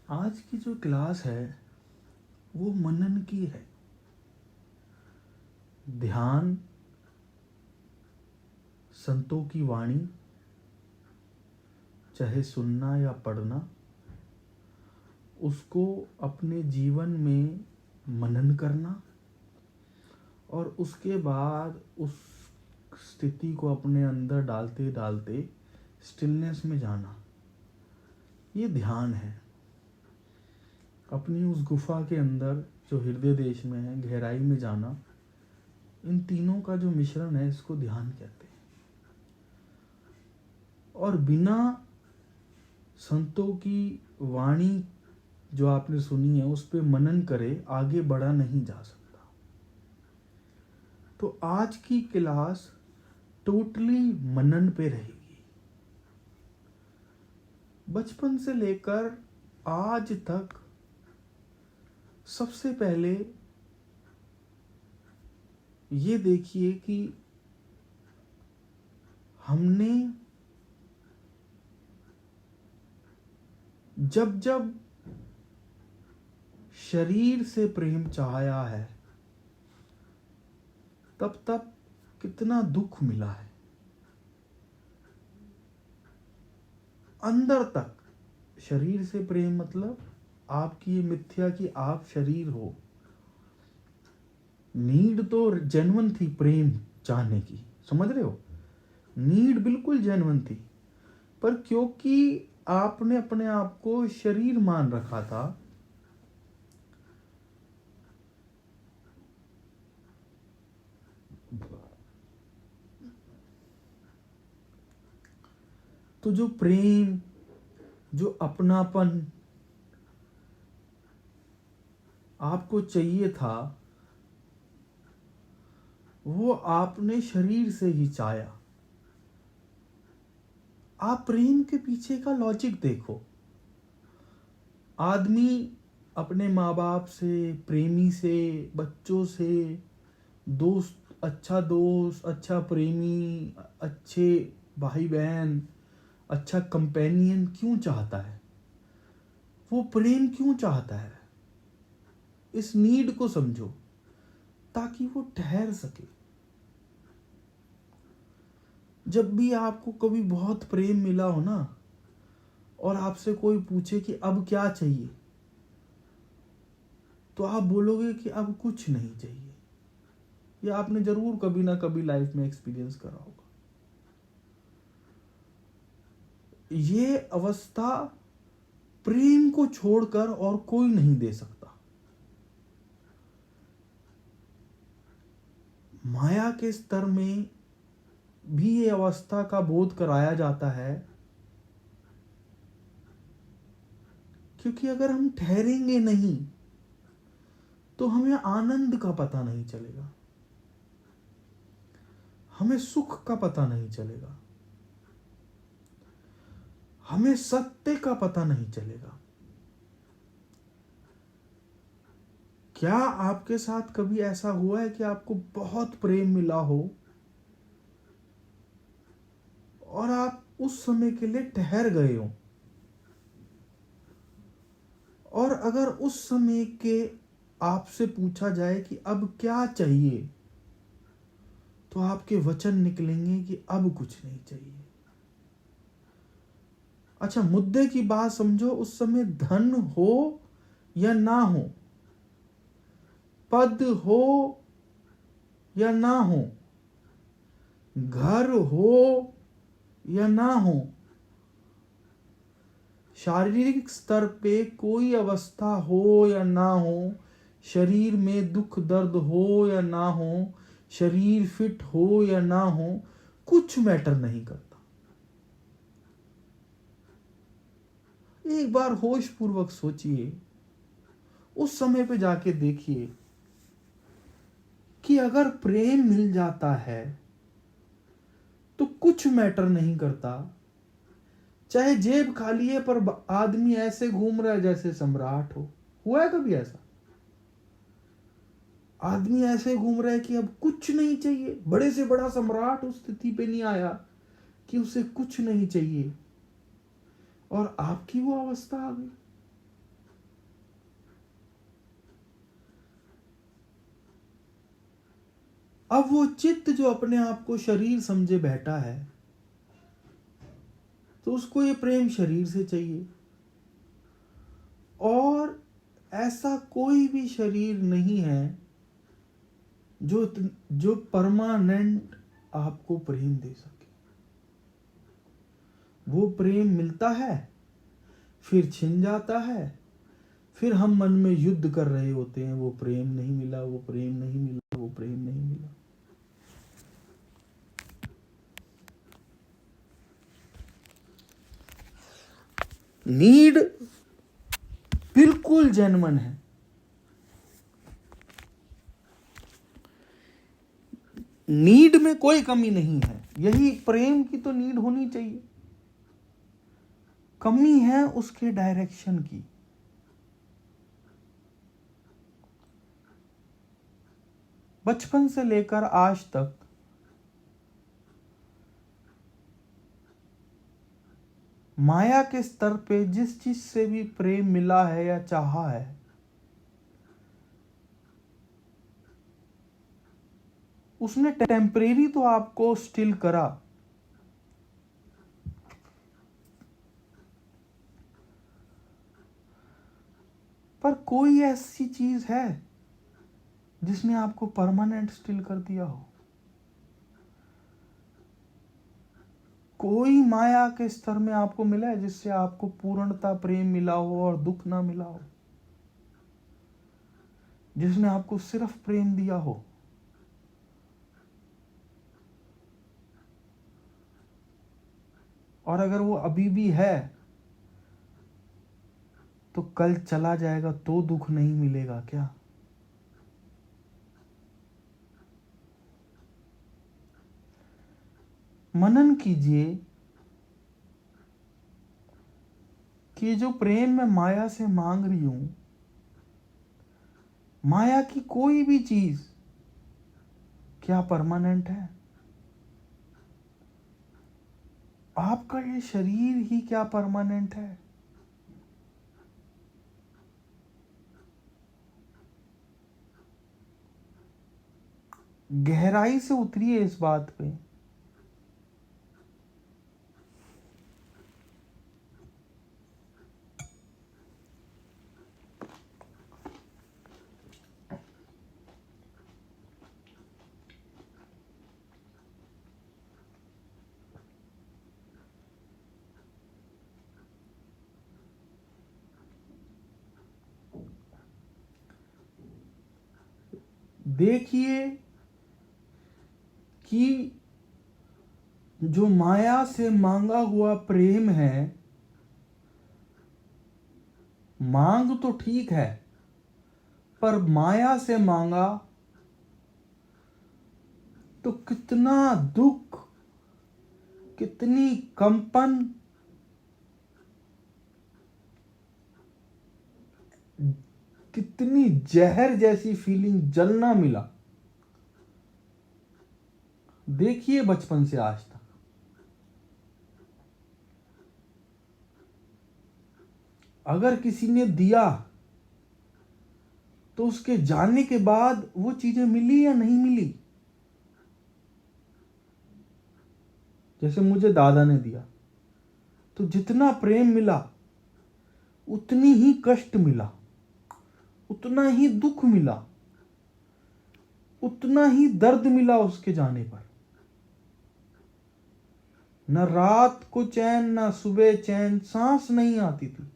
आज की जो क्लास है वो मनन की है। ध्यान, संतों की वाणी, चाहे सुनना या पढ़ना, उसको अपने जीवन में मनन करना और उसके बाद उस स्थिति को अपने अंदर डालते डालते स्टिलनेस में जाना, ये ध्यान है। अपनी उस गुफा के अंदर जो हृदय देश में है, गहराई में जाना, इन तीनों का जो मिश्रण है इसको ध्यान कहते हैं। और बिना संतों की वाणी जो आपने सुनी है उस पे मनन करे आगे बढ़ा नहीं जा सकता। तो आज की क्लास टोटली मनन पे रहेगी। बचपन से लेकर आज तक सबसे पहले ये देखिए कि हमने जब जब शरीर से प्रेम चाहा है तब तब कितना दुख मिला है। अंदर तक शरीर से प्रेम मतलब आपकी ये मिथ्या कि आप शरीर हो। नीड तो जेन्युइन थी प्रेम चाहने की, समझ रहे हो? नीड बिल्कुल जेन्युइन थी, पर क्योंकि आपने अपने आप को शरीर मान रखा था, तो जो प्रेम, जो अपनापन आपको चाहिए था वो आपने शरीर से ही चाहा। आप प्रेम के पीछे का लॉजिक देखो। आदमी अपने माँ बाप से, प्रेमी से, बच्चों से, दोस्त, अच्छा प्रेमी, अच्छे भाई बहन, अच्छा कंपेनियन क्यों चाहता है? वो प्रेम क्यों चाहता है? इस नीड को समझो ताकि वो ठहर सके। जब भी आपको कभी बहुत प्रेम मिला हो ना और आपसे कोई पूछे कि अब क्या चाहिए, तो आप बोलोगे कि अब कुछ नहीं चाहिए। ये आपने जरूर कभी ना कभी लाइफ में एक्सपीरियंस करा होगा। ये अवस्था प्रेम को छोड़कर और कोई नहीं दे सकता। माया के स्तर में भी ये अवस्था का बोध कराया जाता है, क्योंकि अगर हम ठहरेंगे नहीं तो हमें आनंद का पता नहीं चलेगा, हमें सुख का पता नहीं चलेगा, हमें सत्य का पता नहीं चलेगा। क्या आपके साथ कभी ऐसा हुआ है कि आपको बहुत प्रेम मिला हो और आप उस समय के लिए ठहर गए हो, और अगर उस समय के आपसे पूछा जाए कि अब क्या चाहिए, तो आपके वचन निकलेंगे कि अब कुछ नहीं चाहिए। अच्छा, मुद्दे की बात समझो। उस समय धन हो या ना हो, पद हो या ना हो, घर हो या ना हो, शारीरिक स्तर पे कोई अवस्था हो या ना हो, शरीर में दुख दर्द हो या ना हो, शरीर फिट हो या ना हो, कुछ मैटर नहीं करता। एक बार होश पूर्वक सोचिए, उस समय पे जाके देखिए कि अगर प्रेम मिल जाता है तो कुछ मैटर नहीं करता। चाहे जेब खाली है पर आदमी ऐसे घूम रहा है जैसे सम्राट हो। हुआ है कभी ऐसा? आदमी ऐसे घूम रहा है कि अब कुछ नहीं चाहिए। बड़े से बड़ा सम्राट उस स्थिति पे नहीं आया कि उसे कुछ नहीं चाहिए, और आपकी वो अवस्था आ गई। अब वो चित्त जो अपने आप को शरीर समझे बैठा है, तो उसको ये प्रेम शरीर से चाहिए। और ऐसा कोई भी शरीर नहीं है जो परमानेंट आपको प्रेम दे सके। वो प्रेम मिलता है, फिर छिन जाता है, फिर हम मन में युद्ध कर रहे होते हैं, वो प्रेम नहीं मिला, वो प्रेम नहीं मिला, वो प्रेम नहीं मिला। नीड बिल्कुल जेन्युइन है। नीड में कोई कमी नहीं है, यही प्रेम की तो नीड होनी चाहिए। कमी है उसके डायरेक्शन की। बचपन से लेकर आज तक माया के स्तर पे जिस चीज से भी प्रेम मिला है या चाहा है, उसने टेम्परेरी तो आपको स्टिल करा, पर कोई ऐसी चीज है जिसने आपको परमानेंट स्टिल कर दिया हो? कोई माया के स्तर में आपको मिला है जिससे आपको पूर्णता प्रेम मिला हो और दुख ना मिला हो? जिसने आपको सिर्फ प्रेम दिया हो? और अगर वो अभी भी है तो कल चला जाएगा तो दुख नहीं मिलेगा क्या? मनन कीजिए कि जो प्रेम मैं माया से मांग रही हूं, माया की कोई भी चीज क्या परमानेंट है? आपका ये शरीर ही क्या परमानेंट है? गहराई से उतरिए इस बात पे। देखिए कि जो माया से मांगा हुआ प्रेम है, मांग तो ठीक है, पर माया से मांगा तो कितना दुख, कितनी कंपन, कितनी जहर जैसी फीलिंग, जलना मिला। देखिए बचपन से आज तक अगर किसी ने दिया तो उसके जाने के बाद वो चीजें मिली या नहीं मिली? जैसे मुझे दादा ने दिया तो जितना प्रेम मिला उतनी ही कष्ट मिला, उतना ही दुख मिला, उतना ही दर्द मिला उसके जाने पर। न रात को चैन, न सुबह चैन, सांस नहीं आती थी।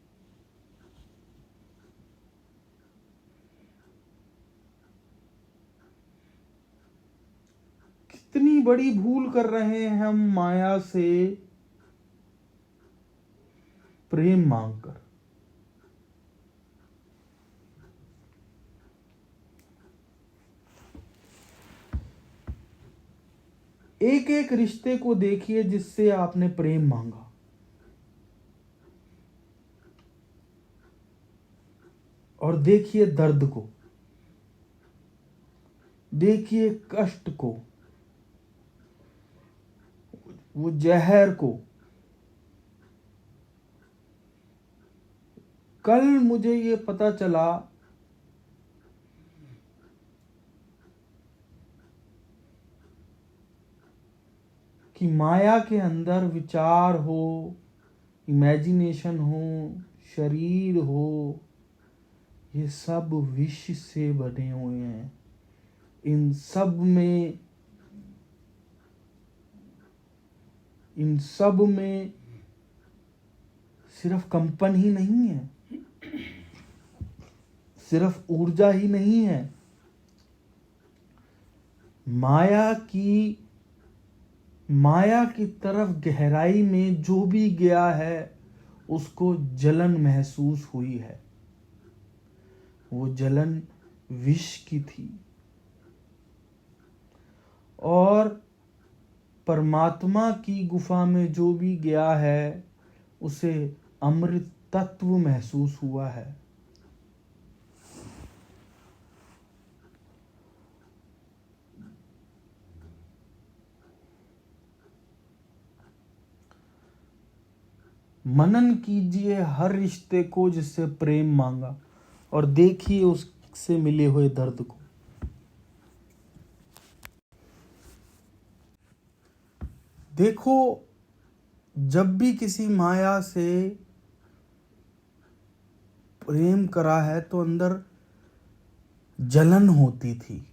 कितनी बड़ी भूल कर रहे हैं हम माया से प्रेम मांगकर। एक एक रिश्ते को देखिए जिससे आपने प्रेम मांगा, और देखिए दर्द को, देखिए कष्ट को, वो जहर को। कल मुझे ये पता चला कि माया के अंदर विचार हो, इमेजिनेशन हो, शरीर हो, ये सब विष से बने हुए हैं। इन सब में सिर्फ कंपन ही नहीं है, सिर्फ ऊर्जा ही नहीं है, माया की तरफ गहराई में जो भी गया है उसको जलन महसूस हुई है। वो जलन विष की थी। और परमात्मा की गुफा में जो भी गया है उसे अमृत तत्व महसूस हुआ है। मनन कीजिए हर रिश्ते को जिससे प्रेम मांगा और देखिए उससे मिले हुए दर्द को। देखो, जब भी किसी माया से प्रेम करा है तो अंदर जलन होती थी,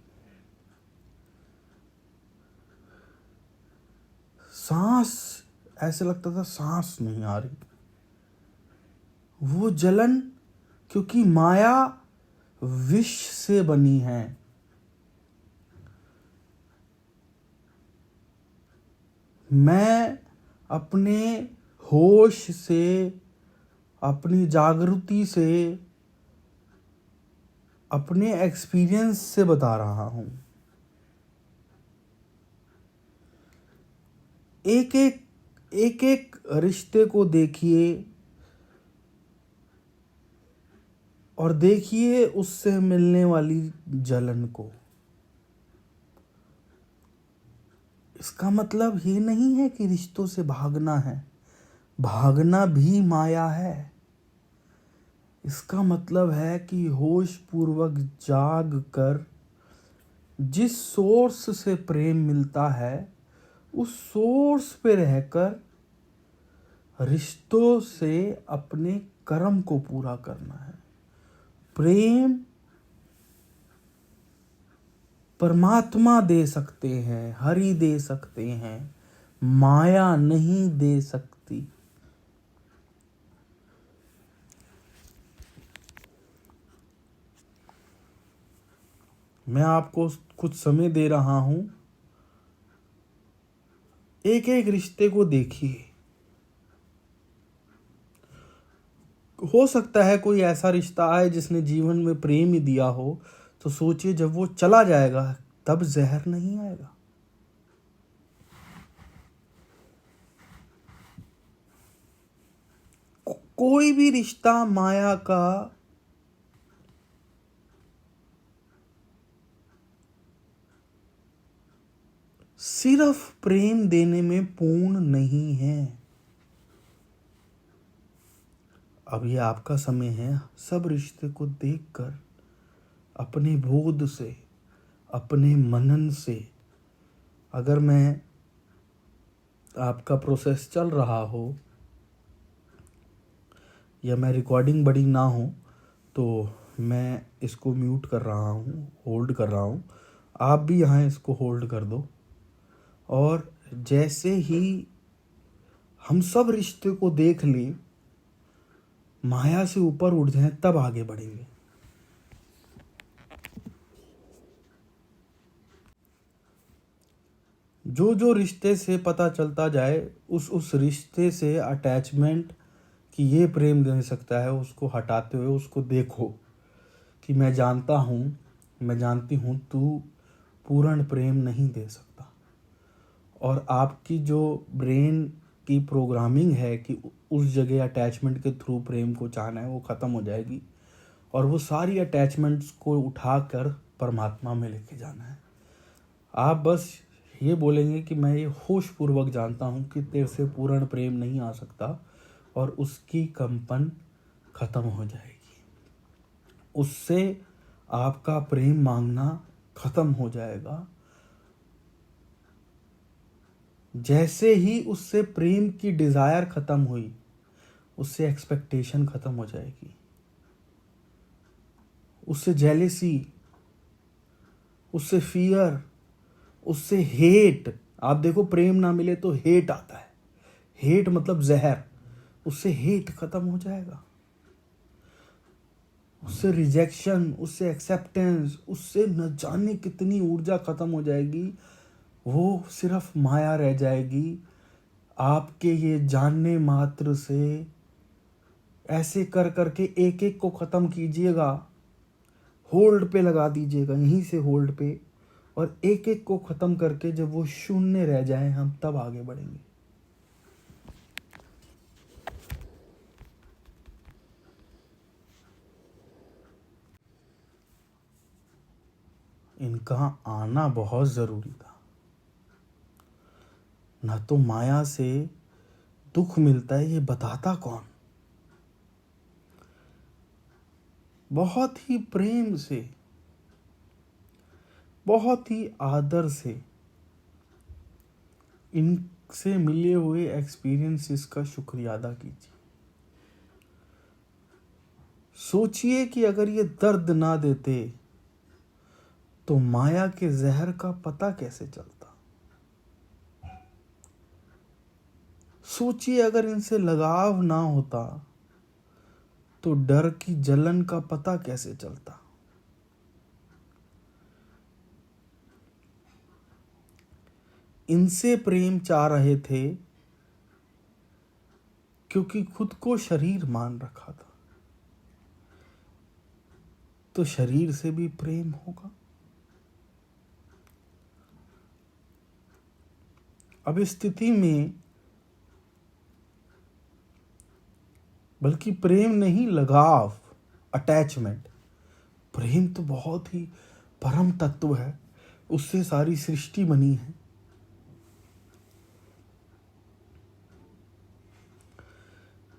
सांस ऐसे लगता था सांस नहीं आ रही। वो जलन क्योंकि माया विष से बनी है। मैं अपने होश से, अपनी जागृति से, अपने एक्सपीरियंस से बता रहा हूं। एक एक रिश्ते को देखिए और देखिए उससे मिलने वाली जलन को। इसका मतलब ये नहीं है कि रिश्तों से भागना है, भागना भी माया है। इसका मतलब है कि होश पूर्वक जाग कर जिस सोर्स से प्रेम मिलता है उस सोर्स पे रहकर रिश्तों से अपने कर्म को पूरा करना है। प्रेम परमात्मा दे सकते हैं, हरि दे सकते हैं, माया नहीं दे सकती। मैं आपको कुछ समय दे रहा हूं, एक एक रिश्ते को देखिए। हो सकता है कोई ऐसा रिश्ता आए जिसने जीवन में प्रेम ही दिया हो, तो सोचिए जब वो चला जाएगा तब जहर नहीं आएगा। कोई भी रिश्ता माया का सिर्फ प्रेम देने में पूर्ण नहीं है। अब ये आपका समय है सब रिश्ते को देखकर अपने बोध से, अपने मनन से, अगर मैं आपका प्रोसेस चल रहा हो या मैं रिकॉर्डिंग बड़ी ना हो तो मैं इसको म्यूट कर रहा हूँ, होल्ड कर रहा हूँ। आप भी यहाँ इसको होल्ड कर दो और जैसे ही हम सब रिश्ते को देख लें, माया से ऊपर उठ जाएं, तब आगे बढ़ेंगे। जो जो रिश्ते से पता चलता जाए उस रिश्ते से अटैचमेंट कि ये प्रेम दे सकता है उसको हटाते हुए उसको देखो कि मैं जानता हूँ, मैं जानती हूँ तू पूर्ण प्रेम नहीं दे सकता। और आपकी जो ब्रेन की प्रोग्रामिंग है कि उस जगह अटैचमेंट के थ्रू प्रेम को चाहना है वो ख़त्म हो जाएगी और वो सारी अटैचमेंट्स को उठाकर परमात्मा में लेके जाना है। आप बस ये बोलेंगे कि मैं ये होश पूर्वक जानता हूँ कि तेरे से पूर्ण प्रेम नहीं आ सकता और उसकी कंपन ख़त्म हो जाएगी, उससे आपका प्रेम मांगना ख़त्म हो जाएगा। जैसे ही उससे प्रेम की डिजायर खत्म हुई, उससे एक्सपेक्टेशन खत्म हो जाएगी, उससे जेलेसी, उससे फियर, उससे हेट। आप देखो, प्रेम ना मिले तो हेट आता है, हेट मतलब जहर। उससे हेट खत्म हो जाएगा, उससे रिजेक्शन, उससे एक्सेप्टेंस, उससे न जाने कितनी ऊर्जा खत्म हो जाएगी। वो सिर्फ माया रह जाएगी। आपके ये जानने मात्र से ऐसे कर करके एक एक को खत्म कीजिएगा, होल्ड पे लगा दीजिएगा, यहीं से होल्ड पे, और एक एक को खत्म करके जब वो शून्य रह जाए, हम तब आगे बढ़ेंगे। इनका आना बहुत जरूरी था। ना तो माया से दुख मिलता है, ये बताता कौन? बहुत ही प्रेम से, बहुत ही आदर से इनसे मिले हुए एक्सपीरियंसेस का शुक्रिया अदा कीजिए। सोचिए कि अगर ये दर्द ना देते तो माया के जहर का पता कैसे चलता। सोचिए अगर इनसे लगाव ना होता तो डर की जलन का पता कैसे चलता। इनसे प्रेम चाह रहे थे क्योंकि खुद को शरीर मान रखा था, तो शरीर से भी प्रेम होगा। अब इस स्थिति में बल्कि प्रेम नहीं, लगाव, अटैचमेंट। प्रेम तो बहुत ही परम तत्व है, उससे सारी सृष्टि बनी है।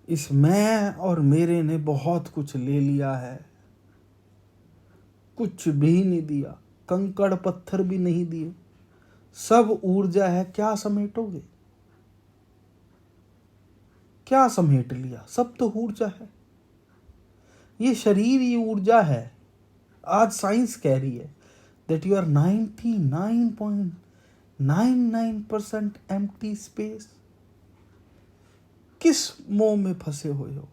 इस मैं और मेरे ने बहुत कुछ ले लिया है, कुछ भी नहीं दिया, कंकड़ पत्थर भी नहीं दिए। सब ऊर्जा है, क्या समेटोगे? क्या समेट लिया? सब तो ऊर्जा है। ये शरीर ही ऊर्जा है। आज साइंस कह रही है that you are 99.99% empty space। किस मोह में फंसे हुए हो?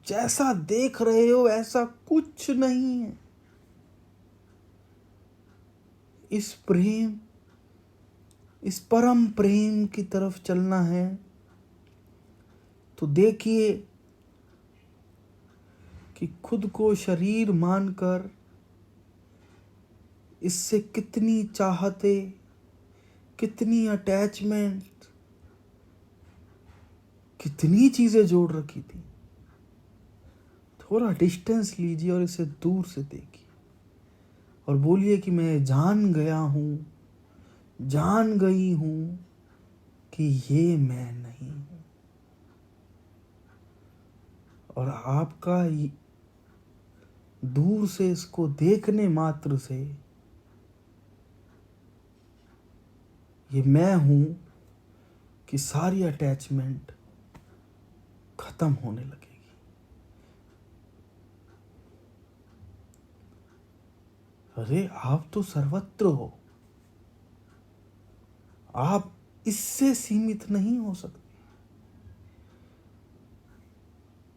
जैसा देख रहे हो ऐसा कुछ नहीं है। इस प्रेम, इस परम प्रेम की तरफ चलना है तो देखिए कि खुद को शरीर मानकर इससे कितनी चाहते, कितनी अटैचमेंट, कितनी चीजें जोड़ रखी थी। थोड़ा डिस्टेंस लीजिए और इसे दूर से देखिए और बोलिए कि मैं जान गया हूं, जान गई हूं कि ये मैं नहीं हूं। और आपका दूर से इसको देखने मात्र से ये मैं हूं कि सारी अटैचमेंट खत्म होने लगेगी। अरे आप तो सर्वत्र हो, आप इससे सीमित नहीं हो सकते।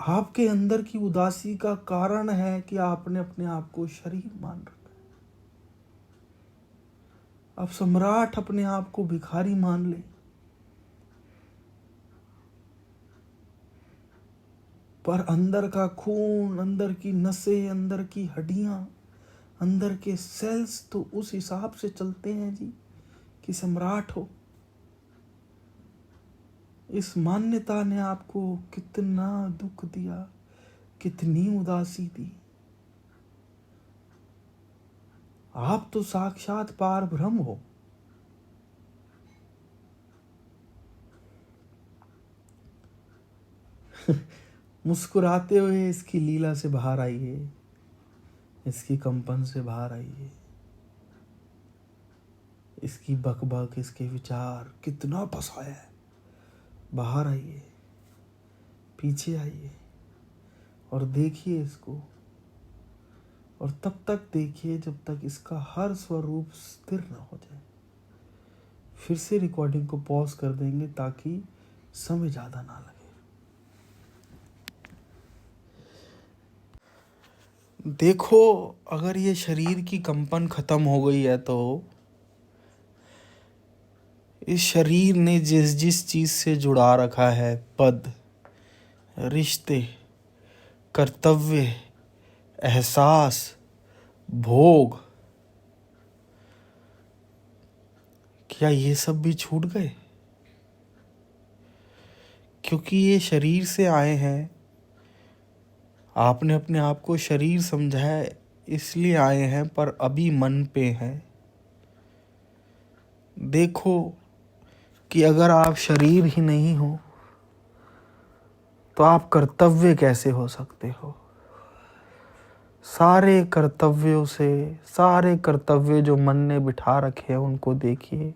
आपके अंदर की उदासी का कारण है कि आपने अपने आप को शरीर मान रखा है। आप सम्राट अपने आप को भिखारी मान ले, पर अंदर का खून, अंदर की नसें, अंदर की हड्डियां, अंदर के सेल्स तो उस हिसाब से चलते हैं जी कि सम्राट हो। इस मान्यता ने आपको कितना दुख दिया, कितनी उदासी दी। आप तो साक्षात पार ब्रह्म हो। मुस्कुराते हुए इसकी लीला से बाहर आइए, इसकी कंपन से बाहर आइए। इसकी बकबक, इसके विचार कितना फंसाया है। बाहर आइए, पीछे आइए और देखिए इसको, और तब तक देखिए जब तक इसका हर स्वरूप स्थिर न हो जाए। फिर से रिकॉर्डिंग को पॉज कर देंगे ताकि समय ज़्यादा ना लगे। देखो, अगर ये शरीर की कंपन खत्म हो गई है तो इस शरीर ने जिस जिस चीज से जुड़ा रखा है, पद, रिश्ते, कर्तव्य, एहसास, भोग, क्या ये सब भी छूट गए? क्योंकि ये शरीर से आए हैं, आपने अपने आप को शरीर समझा है इसलिए आए हैं, पर अभी मन पे हैं। देखो कि अगर आप शरीर ही नहीं हो तो आप कर्तव्य कैसे हो सकते हो? सारे कर्तव्यों से, सारे कर्तव्य जो मन ने बिठा रखे हैं उनको देखिए,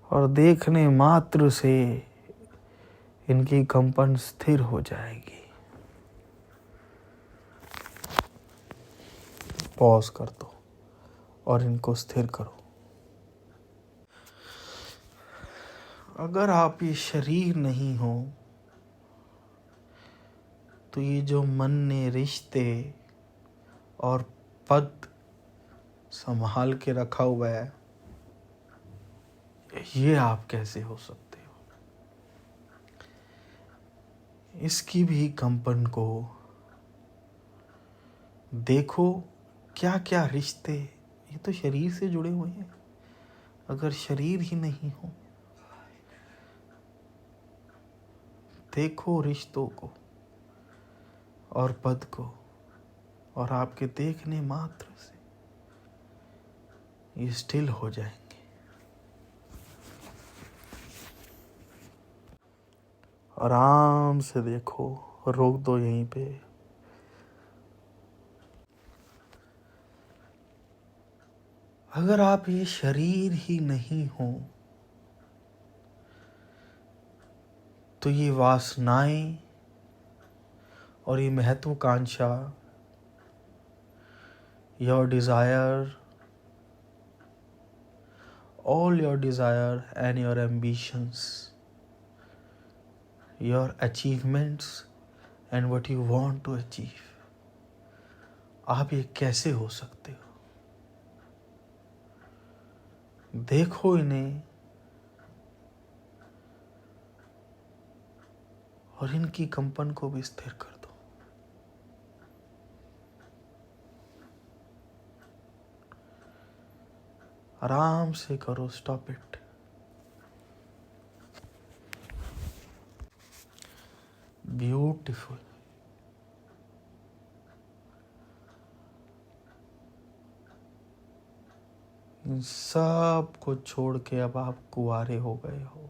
और देखने मात्र से इनकी कंपन स्थिर हो जाएगी। पॉज कर दो और इनको स्थिर करो। अगर आप ये शरीर नहीं हो तो ये जो मन ने रिश्ते और पद संभाल के रखा हुआ है, ये आप कैसे हो सकते हो? इसकी भी कंपन को देखो। क्या क्या रिश्ते, ये तो शरीर से जुड़े हुए हैं। अगर शरीर ही नहीं हो, देखो रिश्तों को और पद को, और आपके देखने मात्र से ये स्टिल हो जाएंगे। आराम से देखो, रोक दो यहीं पे। अगर आप ये शरीर ही नहीं हो तो ये वासनाएं और ये महत्वाकांक्षा, your desire, all your desire and your ambitions, your achievements and what you want to achieve, आप ये कैसे हो सकते हो? देखो इन्हें और इनकी कंपन को भी स्थिर कर दो। आराम से करो, स्टॉप इट। ब्यूटीफुल। इन सब को छोड़ के अब आप कुंवारे हो गए हो।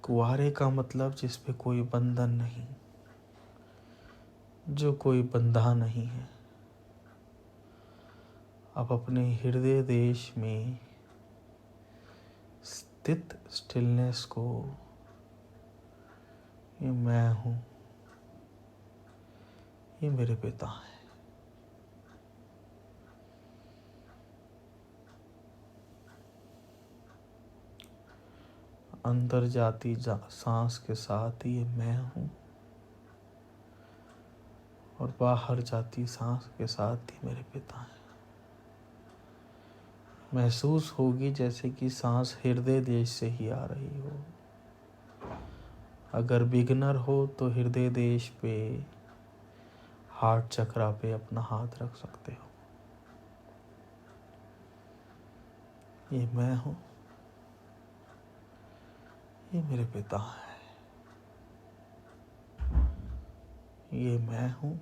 कुंवारे का मतलब जिस पे कोई बंधन नहीं, जो कोई बंधा नहीं है। अब अपने हृदय देश में स्थित स्टिलनेस को, ये मैं हूँ, ये मेरे पिता है, अंदर जाती सांस के साथ ये मैं हूँ, और बाहर जाती सांस के साथ ही मेरे पिता हैं। महसूस होगी जैसे कि सांस हृदय देश से ही आ रही हो। अगर बिगनर हो तो हृदय देश पे, हार्ट चक्रा पे अपना हाथ रख सकते हो। ये मैं हूँ, ये मेरे पिता है। ये मैं हूँ,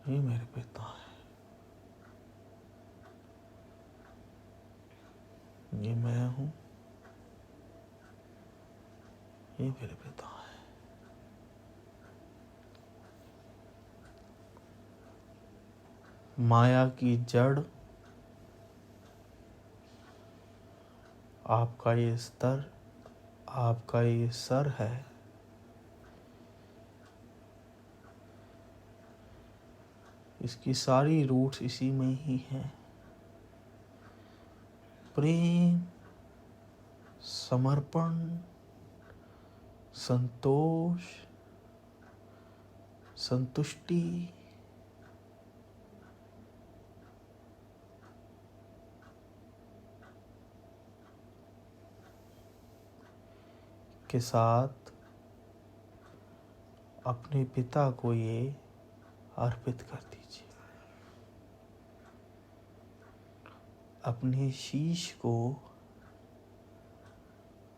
ये मेरे पिता है। ये मैं हूँ, ये मेरे पिता है। माया की जड़ आपका ये स्तर, आपका ये सर है। इसकी सारी रूट्स इसी में ही हैं। प्रेम, समर्पण, संतोष, संतुष्टि, के साथ अपने पिता को ये अर्पित कर दीजिए। अपने शीश को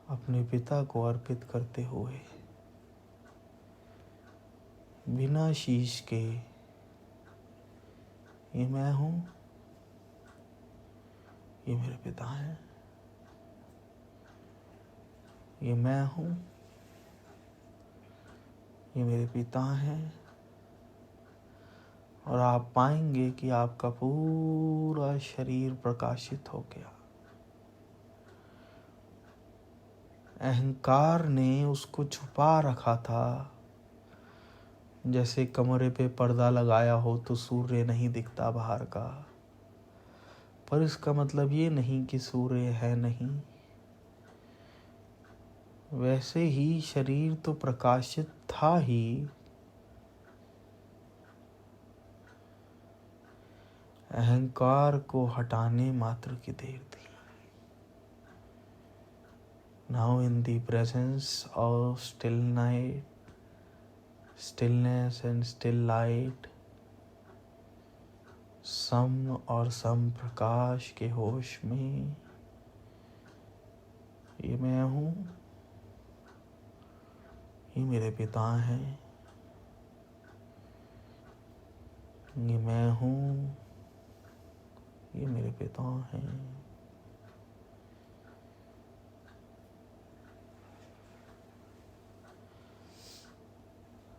अपने पिता को अर्पित करते हुए बिना शीश के, ये मैं हूँ, ये मेरे पिता हैं, ये मैं हूँ, ये मेरे पिता हैं। और आप पाएंगे कि आपका पूरा शरीर प्रकाशित हो गया। अहंकार ने उसको छुपा रखा था। जैसे कमरे पे पर्दा लगाया हो तो सूर्य नहीं दिखता बाहर का, पर इसका मतलब ये नहीं कि सूर्य है नहीं। वैसे ही शरीर तो प्रकाशित था ही, अहंकार को हटाने मात्र की देर थी। Now in the presence of still night, stillness and still light, सम और सम प्रकाश के होश में, ये मैं हूँ, ये मेरे पिता हैं, ये मैं हूँ, ये मेरे पिता हैं।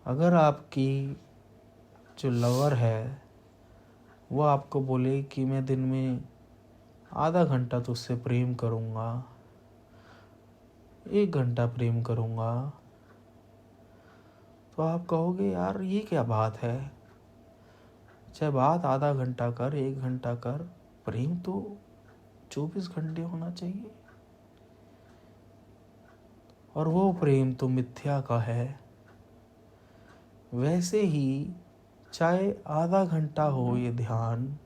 अगर आपकी जो लवर है वो आपको बोले कि मैं दिन में आधा घंटा तुझसे प्रेम करूँगा, 1 घंटा प्रेम करूँगा, तो आप कहोगे यार ये क्या बात है, चाहे बात आधा घंटा कर, 1 घंटा कर, प्रेम तो 24 घंटे होना चाहिए। और वो प्रेम तो मिथ्या का है। वैसे ही चाहे आधा घंटा हो ये ध्यान,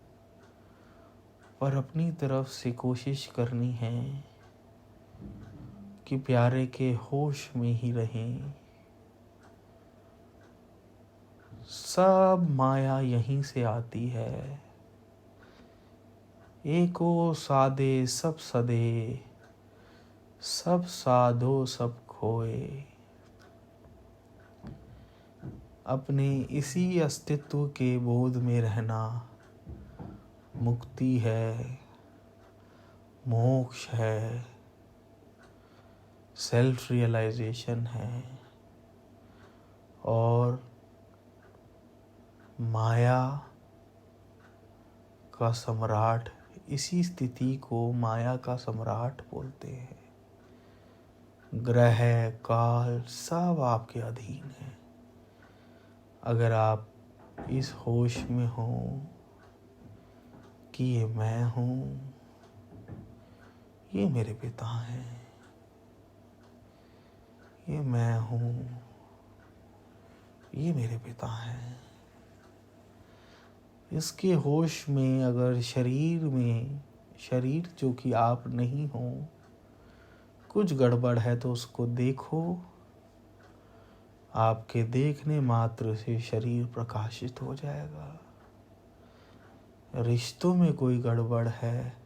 पर अपनी तरफ से कोशिश करनी है कि प्यारे के होश में ही रहें। सब माया यहीं से आती है। एको सादे सब सदे, सब साधो सब खोए। अपने इसी अस्तित्व के बोध में रहना मुक्ति है, मोक्ष है, सेल्फ रियलाइजेशन है। और माया का सम्राट, इसी स्थिति को माया का सम्राट बोलते हैं। ग्रह काल सब आपके अधीन है। अगर आप इस होश में हो कि ये मैं हूँ, ये मेरे पिता हैं, ये मैं हूँ, ये मेरे पिता हैं, इसके होश में अगर शरीर जो कि आप नहीं हो, कुछ गड़बड़ है तो उसको देखो। आपके देखने मात्र से शरीर प्रकाशित हो जाएगा। रिश्तों में कोई गड़बड़ है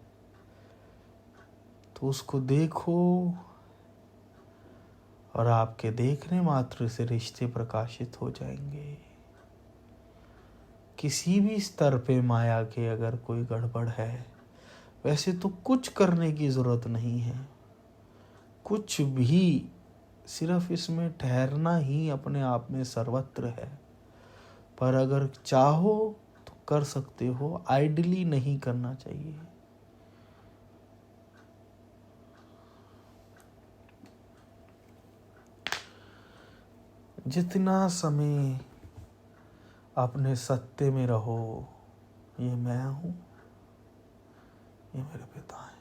तो उसको देखो, और आपके देखने मात्र से रिश्ते प्रकाशित हो जाएंगे। किसी भी स्तर पे माया के अगर कोई गड़बड़ है, वैसे तो कुछ करने की ज़रूरत नहीं है, कुछ भी, सिर्फ इसमें ठहरना ही अपने आप में सर्वत्र है। पर अगर चाहो तो कर सकते हो, आइडली नहीं करना चाहिए। जितना समय अपने सत्य में रहो, ये मैं हूँ, ये मेरे पिता हैं।